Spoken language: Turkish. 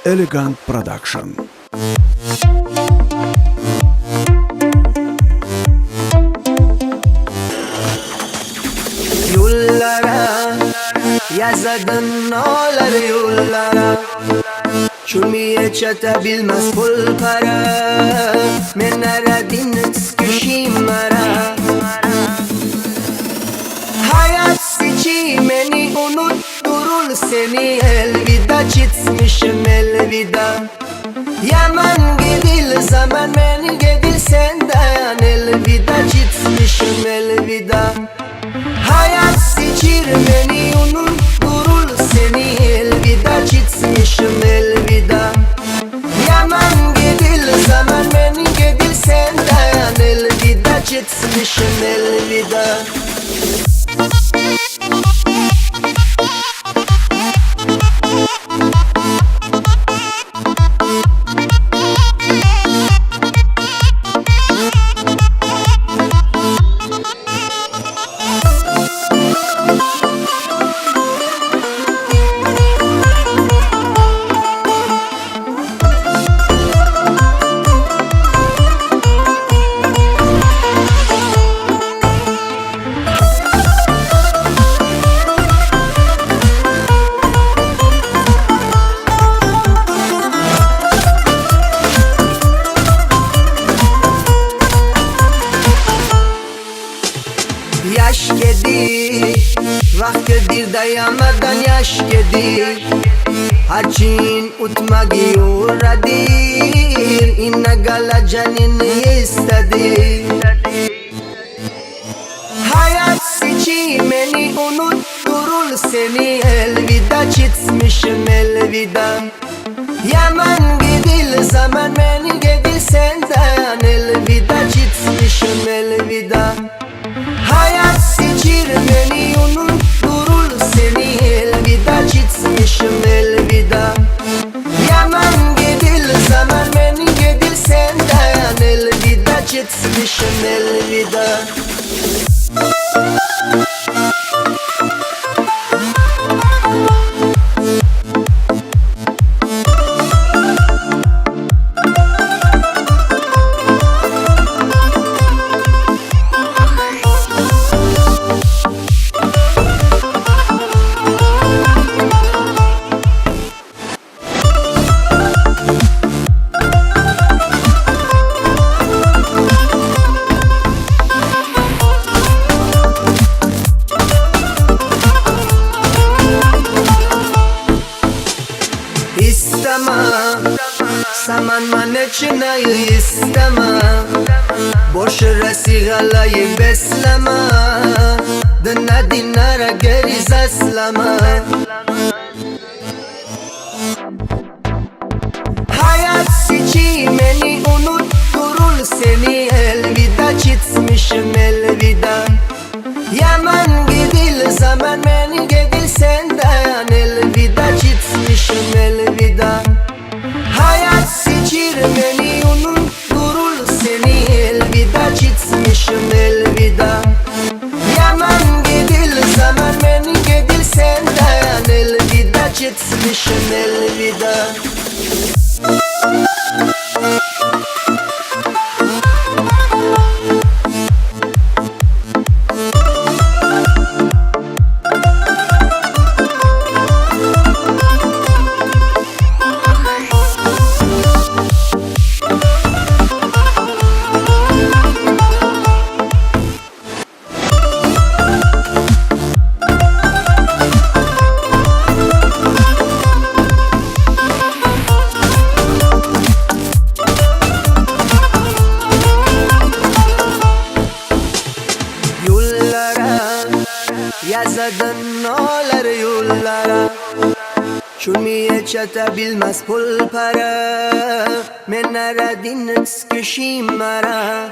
Elegant Production. Yollara yazadın olar yollara, çürmeye çatabilmez pul para. Men aradin sküşimara, hayat seçimeni unutturul seni. Elveda çitmişim elveda, yaman gedil zaman men gedil sen dayan. Elveda çitmişim elveda, hayat seçir beni unutturul seni. Elveda çitmişim elveda, yaman gedil zaman men gedil sen dayan. Elveda çitmişim elveda. Yaş gedir, vakt gedir, dayanmadan yaş gedir. Harçin utmagi uğradir, inna gala canini istedir. Hayat seçimeni unutturul seni. Elveda çitmişim elveda, yaman gedil zaman men gedil sen dayan. Elveda çitmişim elveda, hayat seçir beni unutturul seni. Elveda çitmişim elveda, yaman gedil zaman men gedil sen dayan. Elveda çitmişim elveda. İstemem, saman manetçinayı istemem. Boş resigalayı besleme, dına dinara geriz aslama. Hayat seçimeni unutturul seni. Elveda çitmişim elveda, yaman gedil zaman men gedil sen dayan. Elveda çitmişim elveda, hayat seçir beni unutturul seni. Elveda çitmişim elveda, yaman gedil zaman men gedil sen dayan. Elveda çitmişim elveda. Yazadın olar yollara, çürmeye çatabilmez pul para. Men aradin sküşimara,